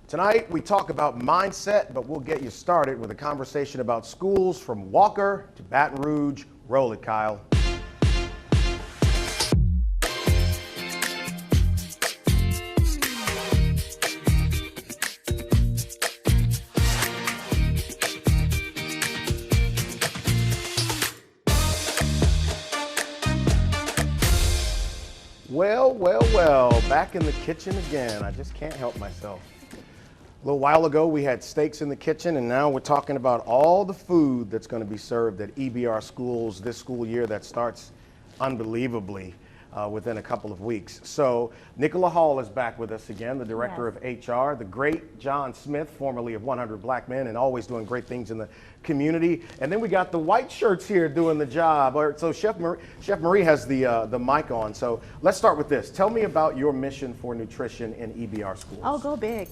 Tonight, we talk about mindset, but we'll get you started with a conversation about schools from Walker to Baton Rouge. Roll it, Kyle. Well, back in the kitchen again. I just can't help myself. A little while ago, we had steaks in the kitchen, and now we're talking about all the food that's going to be served at EBR schools this school year that starts unbelievably within a couple of weeks. So Nicola Hall is back with us again, the director of HR, the great John Smith, formerly of 100 Black Men and always doing great things in the community. And then we got the white shirts here doing the job. All right, so Chef Marie has the mic on. So let's start with this. Tell me about your mission for nutrition in EBR schools. Oh, go big.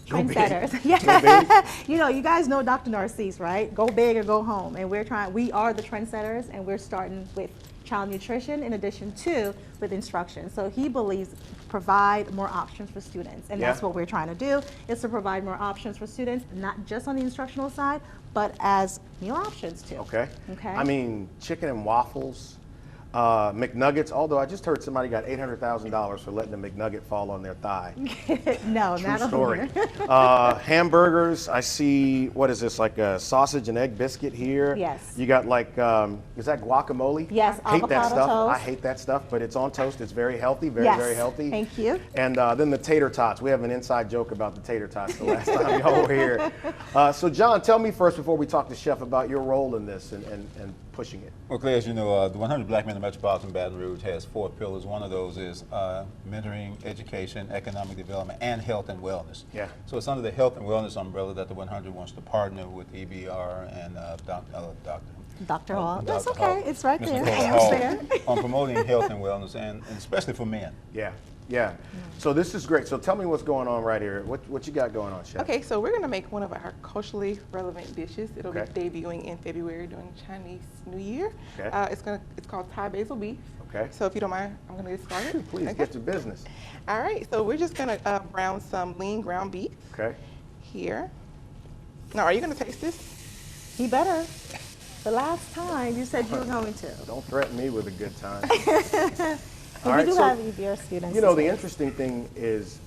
Go big. Trendsetters. Yeah. You know, you guys know Dr. Narcisse, right? Go big or go home. And we are the trendsetters, and we're starting with child nutrition in addition to with instruction. So he believes provide more options for students. And that's what we're trying to do, is to provide more options for students, not just on the instructional side, but as meal options too. Okay. Okay. I mean, chicken and waffles, McNuggets, although I just heard somebody got $800,000 for letting the McNugget fall on their thigh. No, True not story. over. Hamburgers, I see, what is this, like a sausage and egg biscuit here? Yes. You got like, is that guacamole? Yes, I hate that avocado stuff. toast. I hate that stuff, but it's on toast. It's very healthy, very healthy. Thank you. And then the tater tots. We have an inside joke about the tater tots the last time y'all were here. So John, tell me first, before we talk to Chef, about your role in this and pushing it. Well, Clay, as you know, the 100 Black Men in Metropolitan Baton Rouge has 4 pillars. One of those is mentoring, education, economic development, and health and wellness. Yeah. So it's under the health and wellness umbrella that the 100 wants to partner with EBR and Dr. Hall. That's Dr. okay. Hall. It's right Mr. there. Nicole Almost Hall, there. on promoting health and wellness, and especially for men. Yeah. So this is great. So tell me what's going on right here. What you got going on, Chef? Okay, so we're going to make one of our culturally relevant dishes. It'll Okay. be debuting in February during Chinese New Year. Okay. It's called Thai basil beef. Okay. So if you don't mind, I'm going to get started. Please Okay. get to business. All right, so we're just going to brown some lean ground beef Okay. here. Now, are you going to taste this? He better. The last time you said you were going to. Don't threaten me with a good time. But All we right, do so, have EBR students. you know, as the well. interesting thing is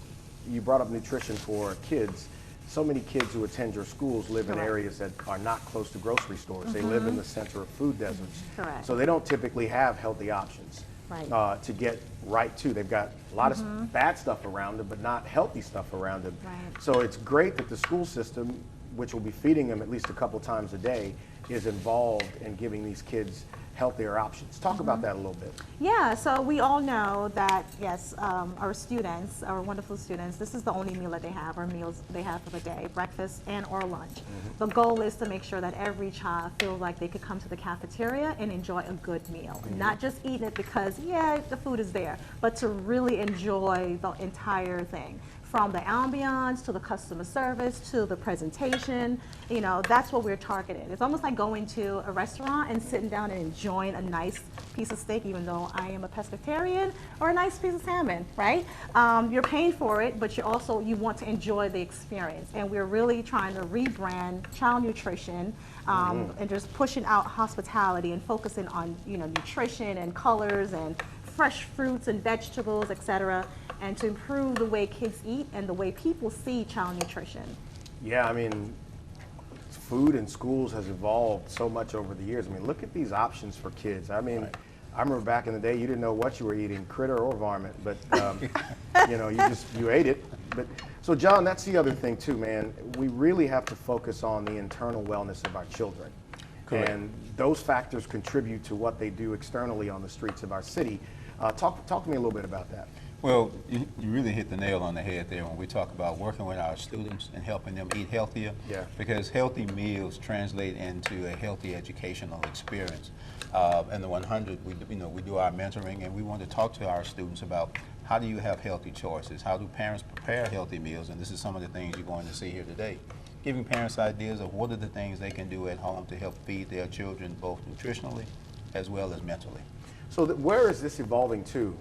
you brought up nutrition for kids. So many kids who attend your schools live in Correct. areas that are not close to grocery stores. They live in the center of food deserts. Correct. So they don't typically have healthy options Right. to get right to. They've got a lot of bad stuff around them, but not healthy stuff around them. Right. So it's great that the school system, which will be feeding them at least a couple times a day, is involved in giving these kids healthier options. Talk about that a little bit. Yeah, so we all know that, yes, our students, our wonderful students, this is the only meal that they have, or meals they have for the day, breakfast and or lunch. The goal is to make sure that every child feels like they could come to the cafeteria and enjoy a good meal. Not just eating it because, yeah, the food is there, but to really enjoy the entire thing. From the ambiance to the customer service to the presentation, you know, that's what we're targeting. It's almost like going to a restaurant and sitting down and enjoying a nice piece of steak, even though I am a pescatarian, or a nice piece of salmon, right? You're paying for it, but you want to enjoy the experience. And we're really trying to rebrand child nutrition and just pushing out hospitality and focusing on, you know, nutrition and colors and fresh fruits and vegetables, etc., and to improve the way kids eat and the way people see child nutrition. Yeah, I mean, food in schools has evolved so much over the years. I mean, look at these options for kids. I mean, I remember back in the day, you didn't know what you were eating, critter or varmint, but you know, you ate it. But so, John, that's the other thing too, man. We really have to focus on the internal wellness of our children. Correct. And those factors contribute to what they do externally on the streets of our city. Talk to me a little bit about that. Well, you really hit the nail on the head there when we talk about working with our students and helping them eat healthier. Yeah. Because healthy meals translate into a healthy educational experience. In the 100, we do our mentoring, and we want to talk to our students about how do you have healthy choices? How do parents prepare healthy meals? And this is some of the things you're going to see here today. Giving parents ideas of what are the things they can do at home to help feed their children both nutritionally as well as mentally. So where is this evolving to,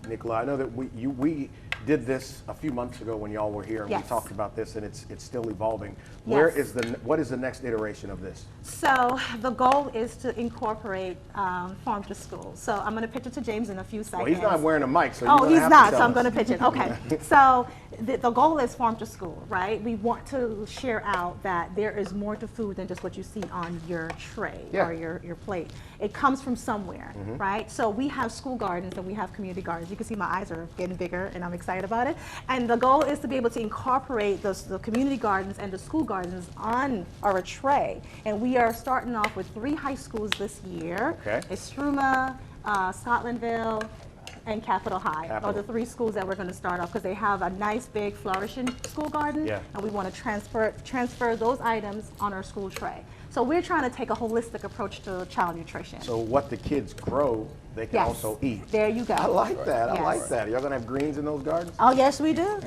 Nicola? I know that we did this a few months ago when y'all were here, and we Yes. talked about this, and it's still evolving. Yes. What is the next iteration of this? So the goal is to incorporate farm to school. So I'm going to pitch it to James in a few seconds. Well, he's not wearing a mic, so you're Oh, gonna he's have to not, tell so I'm us. going to pitch it. Okay. So the goal is farm to school, right? We want to share out that there is more to food than just what you see on your tray Yeah. or your plate. It comes from somewhere, right? So we have school gardens and we have community gardens. You can see my eyes are getting bigger and I'm excited about it. And the goal is to be able to incorporate the community gardens and the school gardens on our tray. And we are starting off with 3 high schools this year. Okay. It's Struma, Scotlandville, and Capitol High are the 3 schools that we're going to start off because they have a nice big flourishing school garden, Yeah. and we want to transfer those items on our school tray. So we're trying to take a holistic approach to child nutrition. So what the kids grow, they can Yes. also eat. There you go. I like that. I Yes. like that. Y'all gonna have greens in those gardens? Oh yes, we do.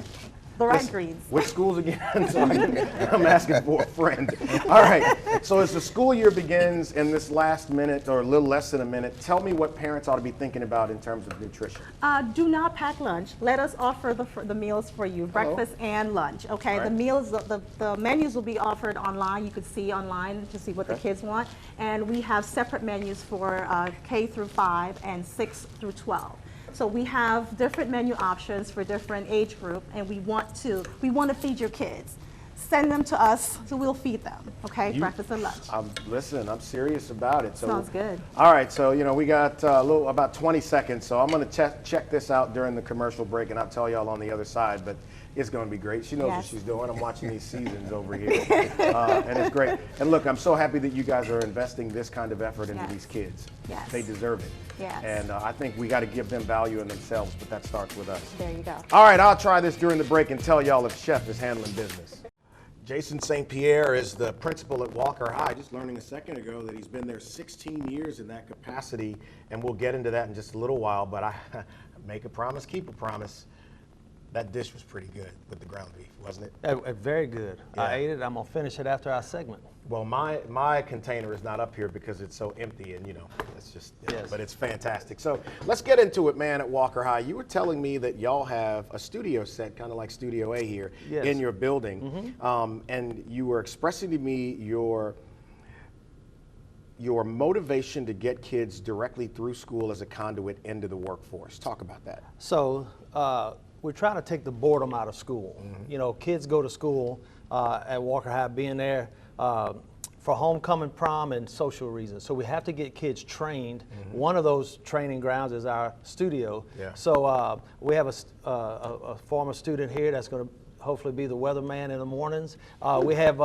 The right Listen, greens. Which schools again? I'm asking for a friend. All right. So as the school year begins in this last minute or a little less than a minute, tell me what parents ought to be thinking about in terms of nutrition. Do not pack lunch. Let us offer the meals for you, breakfast and lunch. Okay, Right. the meals, the menus will be offered online. You could see online to see what the kids want, and we have separate menus for K through 5 and 6 through 12. So we have different menu options for different age group, and we want to feed your kids. Send them to us, so we'll feed them. Okay, breakfast and lunch. Listen, I'm serious about it. So, Sounds good. All right, so we got about 20 seconds, so I'm going to check this out during the commercial break, and I'll tell y'all on the other side. But it's going to be great. She knows what Yes. she's doing. I'm watching these seasons over here, and it's great. And look, I'm so happy that you guys are investing this kind of effort into Yes. these kids. Yes. They deserve it. Yes. And I think we got to give them value in themselves, but that starts with us. There you go. All right, I'll try this during the break and tell y'all if Chef is handling business. Jason St. Pierre is the principal at Walker High. Just learning a second ago that he's been there 16 years in that capacity, and we'll get into that in just a little while, but I make a promise, keep a promise. That dish was pretty good with the ground beef, wasn't it? Very good. Yeah. I ate it. I'm gonna finish it after our segment. Well, my container is not up here because it's so empty, and it's just, Yes. but it's fantastic. So let's get into it, man, at Walker High. You were telling me that y'all have a studio set, kind of like Studio A here, Yes. in your building, and you were expressing to me your motivation to get kids directly through school as a conduit into the workforce. Talk about that. So we're trying to take the boredom out of school. Kids go to school at Walker High, being there for homecoming, prom, and social reasons. So we have to get kids trained. One of those training grounds is our studio. Yeah. So we have a former student here that's going to hopefully be the weatherman in the mornings. We have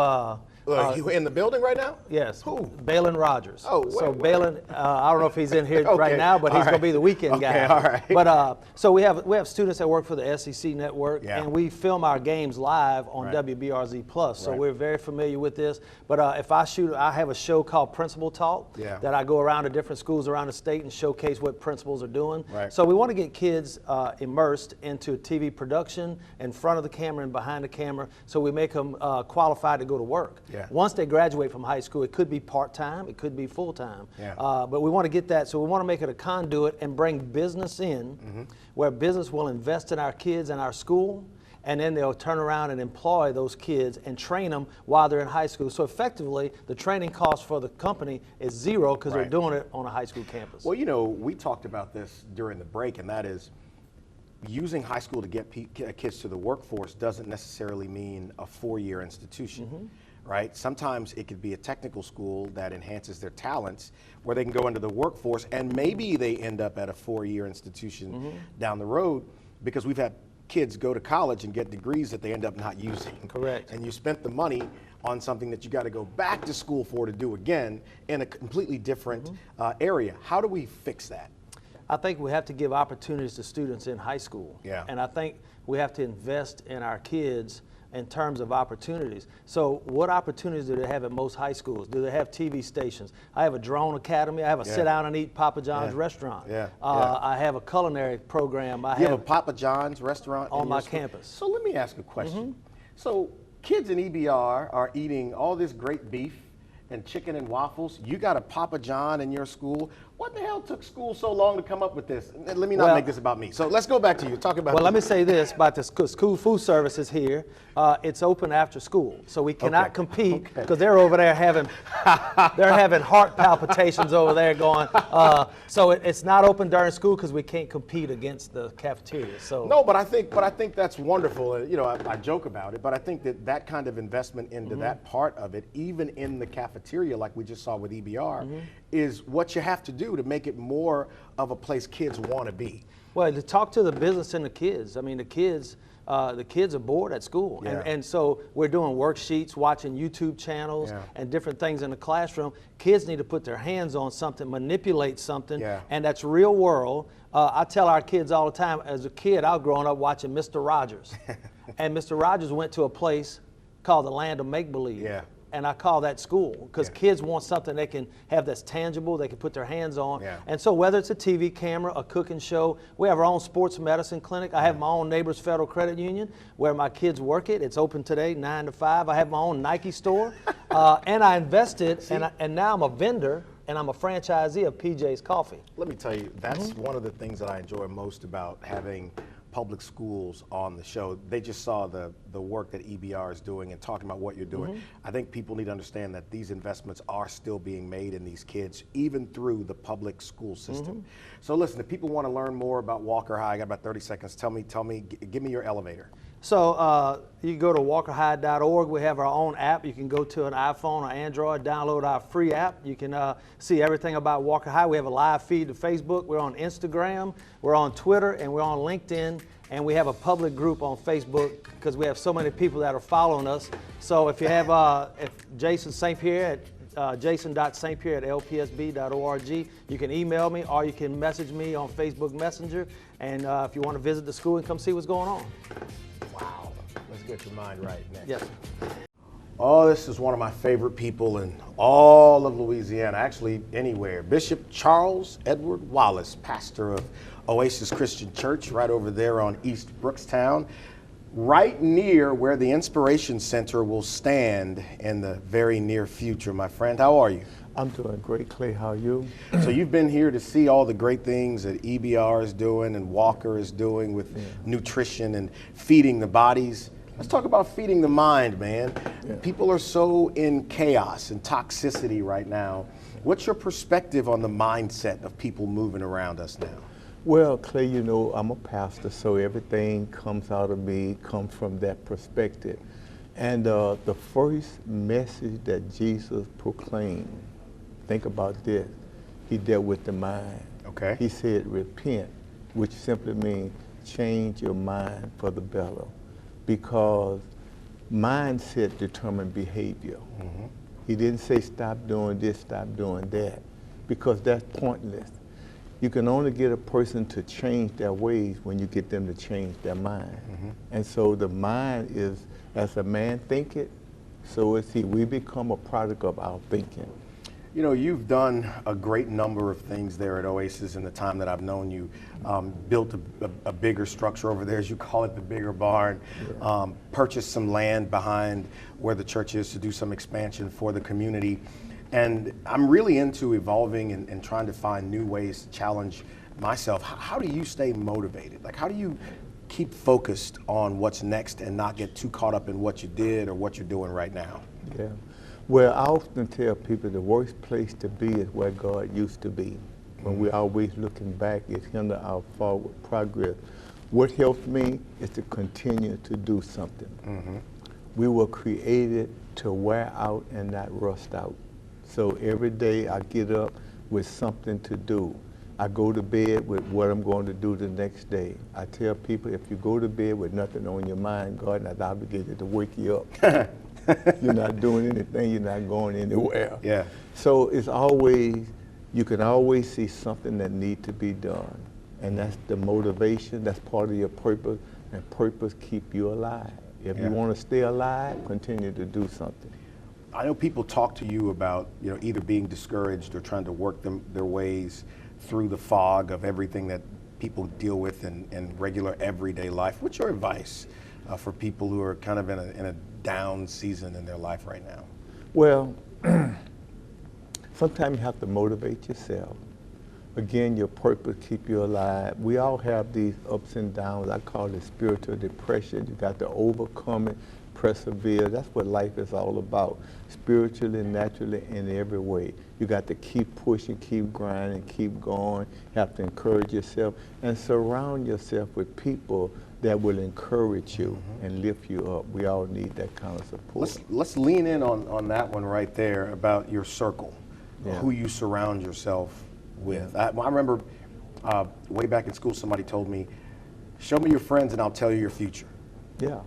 You in the building right now? yes, Who? Balin Rogers. Oh, so wait. Balin, I don't know if he's in here Okay, right now, but he's all going to right. be the weekend guy. Okay, all right. But so we have students that work for the SEC network, Yeah. and we film our games live on Right. WBRZ Plus. So Right. we're very familiar with this. But if I have a show called Principal Talk Yeah. that I go around to different schools around the state and showcase what principals are doing. Right. So we want to get kids immersed into TV production in front of the camera and behind the camera, so we make them qualified to go to work. Yeah. Once they graduate from high school, it could be part-time, it could be full-time. Yeah. But we want to get that, so we want to make it a conduit and bring business in, where business will invest in our kids and our school, and then they'll turn around and employ those kids and train them while they're in high school. So effectively, the training cost for the company is zero because Right. they're doing it on a high school campus. Well, we talked about this during the break, and that is using high school to get kids to the workforce doesn't necessarily mean a 4-year institution, right? Sometimes it could be a technical school that enhances their talents where they can go into the workforce, and maybe they end up at a 4-year institution down the road, because we've had kids go to college and get degrees that they end up not using. Correct. And you spent the money on something that you got to go back to school for to do again in a completely different area. How do we fix that? I think we have to give opportunities to students in high school. Yeah. And I think we have to invest in our kids in terms of opportunities. So what opportunities do they have at most high schools? Do they have TV stations? I have a drone academy. I have a Yeah. sit down and eat Papa John's Yeah. restaurant. Yeah. I have a culinary program. You have a Papa John's restaurant on in my your school? campus. So let me ask a question. So kids in EBR are eating all this great beef and chicken and waffles. You got a Papa John in your school. What the hell took school so long to come up with this? Let me not Well- make this about me. So let's go back to you. Talk about Well, let me say this about the school food services here. It's open after school, so we cannot Okay. compete because they're over there they're having heart palpitations over there going. So it's not open during school because we can't compete against the cafeteria. So No, but I think that's wonderful. You know, I joke about it, but I think that kind of investment into that part of it, even in the cafeteria, like we just saw with EBR, is what you have to do to make it more of a place kids want to be. Well, to talk to the business and the kids. I mean, the kids are bored at school. Yeah. And so we're doing worksheets, watching YouTube channels Yeah. and different things in the classroom. Kids need to put their hands on something, manipulate something, Yeah. and that's real world. I tell our kids all the time, as a kid, I was growing up watching Mr. Rogers. And Mr. Rogers went to a place called the Land of Make-Believe. Yeah. And I call that school because Yeah. kids want something they can have that's tangible, they can put their hands on. Yeah. And so whether it's a TV camera, a cooking show, we have our own sports medicine clinic. I have my own Neighbors Federal Credit Union where my kids work it. It's open today, 9 to 5. I have my own Nike store. And I invested, and now I'm a vendor, and I'm a franchisee of PJ's Coffee. Let me tell you, that's one of the things that I enjoy most about having public schools on the show. They just saw the work that EBR is doing and talking about what you're doing. I think people need to understand that these investments are still being made in these kids, even through the public school system. So listen, if people want to learn more about Walker High, I got about 30 seconds. Tell me, give me your elevator. So you can go to walkerhigh.org. We have our own app. You can go to an iPhone or Android, download our free app. You can see everything about Walker High. We have a live feed to Facebook. We're on Instagram. We're on Twitter, and we're on LinkedIn. And we have a public group on Facebook because we have so many people that are following us. So if you have if Jason St. Pierre at jason.stpierre@lpsb.org, you can email me or you can message me on Facebook Messenger. And if you want to visit the school and come see what's going on. Wow, let's get your mind right next. Yes. Oh, this is one of my favorite people in all of Louisiana, actually anywhere. Bishop Charles Edward Wallace, pastor of Oasis Christian Church, right over there on East Brookstown, right near where the Inspiration Center will stand in the very near future. My friend, how are you? I'm doing great, Clay. How are you? So you've been here to see all the great things that EBR is doing and Walker is doing with nutrition and feeding the bodies. Let's talk about feeding the mind, man. People are so in chaos and toxicity right now. What's your perspective on the mindset of people moving around us now? Well, Clay, you know, I'm a pastor, so everything comes out of me comes from that perspective. And the first message that Jesus proclaimed, think about this, he dealt with the mind. Okay. He said, repent, which simply means change your mind for the better. Because mindset determines behavior. He didn't say stop doing this, stop doing that, because that's pointless. You can only get a person to change their ways when you get them to change their mind. And so the mind is, as a man thinketh, so is he. We become a product of our thinking. You know, you've done a great number of things there at Oasis in the time that I've known you. Built a bigger structure over there, as you call it, the bigger barn. Purchased some land behind where the church is to do some expansion for the community. And I'm really into evolving and trying to find new ways to challenge myself. How do you stay motivated? Like, how do you keep focused on what's next and not get too caught up in what you did or what you're doing right now? Yeah. Well, I often tell people the worst place to be is where God used to be. When we're always looking back, it hinders our forward progress. What helps me is to continue to do something. We were created to wear out and not rust out. So every day I get up with something to do. I go to bed with what I'm going to do the next day. I tell people, if you go to bed with nothing on your mind, God is not obligated to wake you up. You're not doing anything, you're not going anywhere. Yeah. So it's always, you can always see something that needs to be done. And that's the motivation, that's part of your purpose, and purpose keep you alive. If you want to stay alive, continue to do something. I know people talk to you about, you know, either being discouraged or trying to work their ways through the fog of everything that people deal with in regular everyday life. What's your advice for people who are kind of in a down season in their life right now? Well, sometimes you have to motivate yourself. Again, your purpose keep you alive. We all have these ups and downs. I call it spiritual depression. You got to overcome it, persevere. That's what life is all about, spiritually, naturally, in every way. You got to keep pushing, keep grinding, keep going. You have to encourage yourself and surround yourself with people that will encourage you and lift you up. We all need that kind of support. Let's lean in on that one right there about your circle, Yeah. who you surround yourself with. I remember way back in school, somebody told me, show me your friends and I'll tell you your future. Yeah,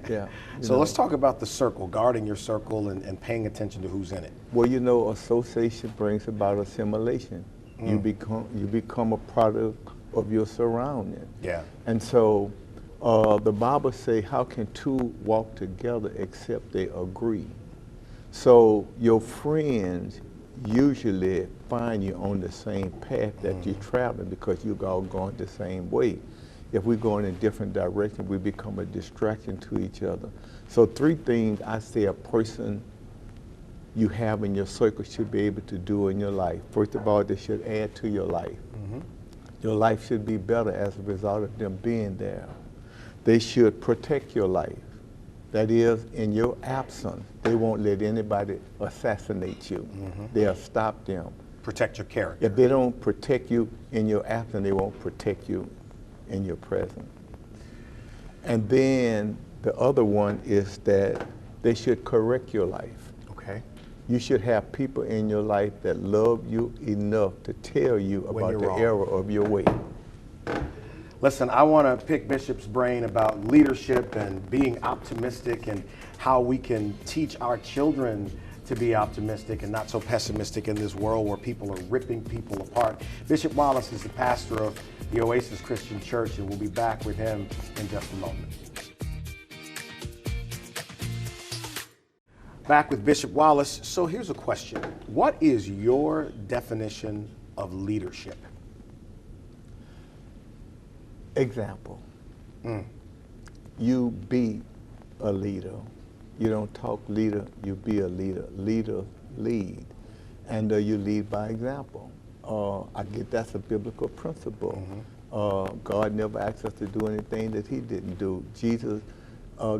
yeah. So let's talk about the circle, guarding your circle and paying attention to who's in it. Well, you know, association brings about assimilation. You become a product of your surrounding. Yeah. And so the Bible say, how can two walk together except they agree? So your friends usually find you on the same path that you're traveling because you're all going the same way. If we're going in different directions, we become a distraction to each other. So 3 things I say a person you have in your circle should be able to do in your life. First of all, they should add to your life. Your life should be better as a result of them being there. They should protect your life. That is, in your absence, they won't let anybody assassinate you. They'll stop them. Protect your character. If they don't protect you in your absence, they won't protect you in your presence. And then the other one is that they should correct your life. Okay. You should have people in your life that love you enough to tell you When about you're the wrong. error of your way. Listen, I want to pick Bishop's brain about leadership and being optimistic and how we can teach our children to be optimistic and not so pessimistic in this world where people are ripping people apart. Bishop Wallace is the pastor of the Oasis Christian Church, and we'll be back with him in just a moment. Back with Bishop Wallace. So here's a question. What is your definition of leadership? Example. You be a leader. You don't talk leader, you be a leader. Leader lead. And you lead by example. I get that's a biblical principle. God never asked us to do anything that he didn't do. Jesus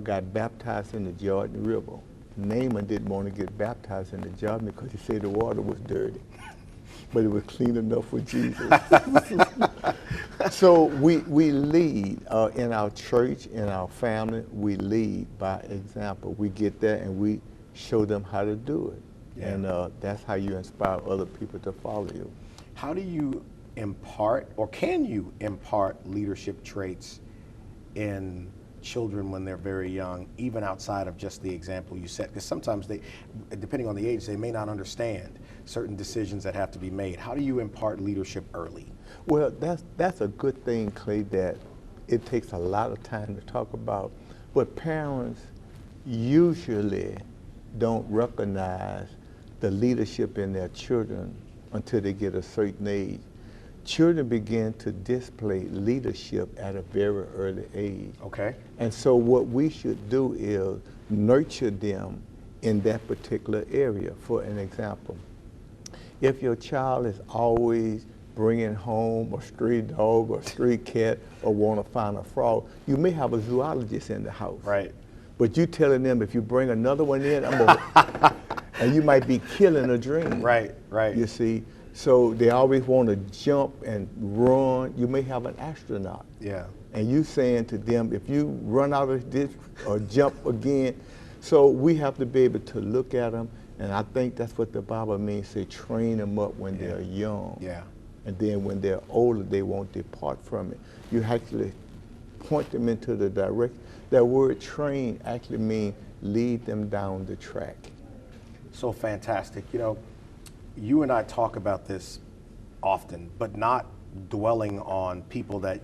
got baptized in the Jordan River. Naaman didn't want to get baptized in the Jordan because he said the water was dirty. But it was clean enough for Jesus. So we lead in our church, in our family, we lead by example. We get there and we show them how to do it. Yeah. And that's how you inspire other people to follow you. How do you impart, or can you impart leadership traits in children when they're very young, even outside of just the example you set? Because sometimes they, depending on the age, they may not understand certain decisions that have to be made. How do you impart leadership early? Well, that's a good thing, Clay, that it takes a lot of time to talk about. But parents usually don't recognize the leadership in their children until they get a certain age. Children begin to display leadership at a very early age. Okay. And so what we should do is nurture them in that particular area. For an example, if your child is always bringing home a stray dog or stray cat or want to find a frog, you may have a zoologist in the house. Right. But you telling them if you bring another one in, I'm gonna, and you might be killing a dream. Right, right. You see, so they always want to jump and run. You may have an astronaut. Yeah. And you saying to them, if you run out of this or jump again, so we have to be able to look at them, and I think that's what the Bible means, say train them up when they're young. Yeah. And then when they're older, they won't depart from it. You actually point them into the direction. That word train actually means lead them down the track. So fantastic. You know, you and I talk about this often, but not dwelling on people that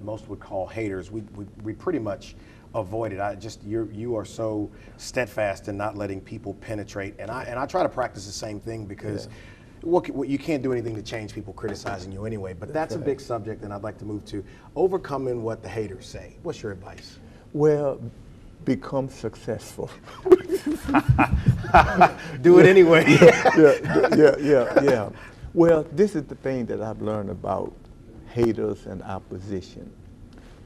most would call haters. We pretty much avoid it. You are so steadfast in not letting people penetrate, and I try to practice the same thing because what you can't do anything to change people criticizing you anyway. But that's a big subject, and I'd like to move to overcoming what the haters say. What's your advice? Well, become successful. Do it anyway. Yeah. Well, this is the thing that I've learned about haters and opposition.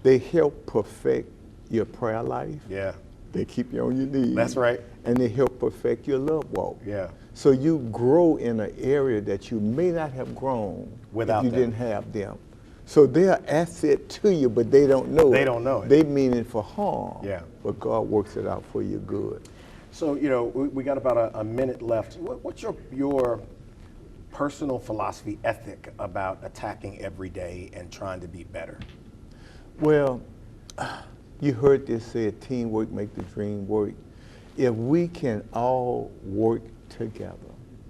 They help perfect your prayer life. Yeah. They keep you on your knees. That's right. And they help perfect your love walk. Yeah. So you grow in an area that you may not have grown Without if you them. didn't have them. So they're an asset to you, but they don't know it. They don't know it. They mean it for harm. Yeah. But God works it out for your good. So, you know, we got about a minute left. What's your personal philosophy, ethic about attacking every day and trying to be better? Well, you heard this said, teamwork make the dream work. If we can all work together,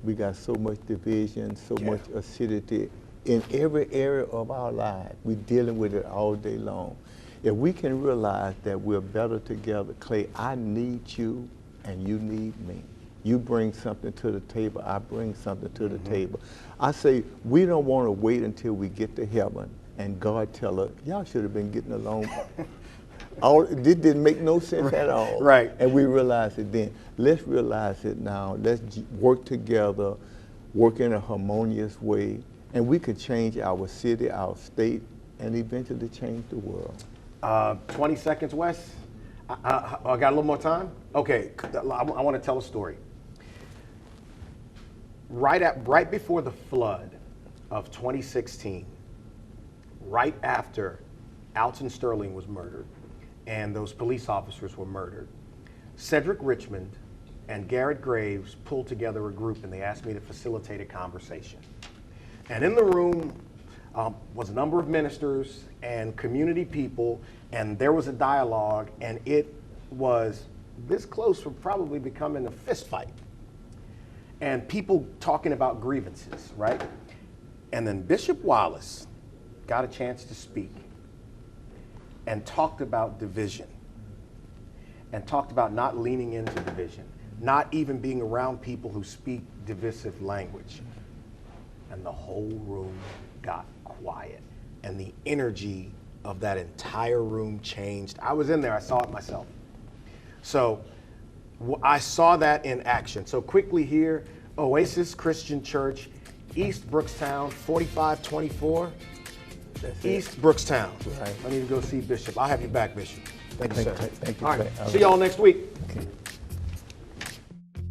we got so much division, so Yeah. much acidity in every area of our life. We're dealing with it all day long. If we can realize that we're better together, Clay, I need you and you need me. You bring something to the table, I bring something to the table. I say, we don't want to wait until we get to heaven and God tell us, y'all should have been getting along. This didn't make no sense at all. Right. And we realized it then. Let's realize it now. Let's work together, work in a harmonious way, and we could change our city, our state, and eventually change the world. 20 seconds, Wes. I got a little more time? Okay, I want to tell a story. Right before the flood of 2016, right after Alton Sterling was murdered and those police officers were murdered, Cedric Richmond and Garrett Graves pulled together a group and they asked me to facilitate a conversation. And in the room was a number of ministers and community people, and there was a dialogue, and it was this close from probably becoming a fist fight. And people talking about grievances, right? And then Bishop Wallace got a chance to speak and talked about division and talked about not leaning into division, not even being around people who speak divisive language. And the whole room got quiet, and the energy of that entire room changed. I was in there, I saw it myself. So I saw that in action. So quickly here, Oasis Christian Church, East Brookstown, 4524. East Brookstown. Right. I need to go see Bishop. I'll have you back, Bishop. Thank you, sir. Thank you, All right, Clay. All see right. y'all next week. Okay.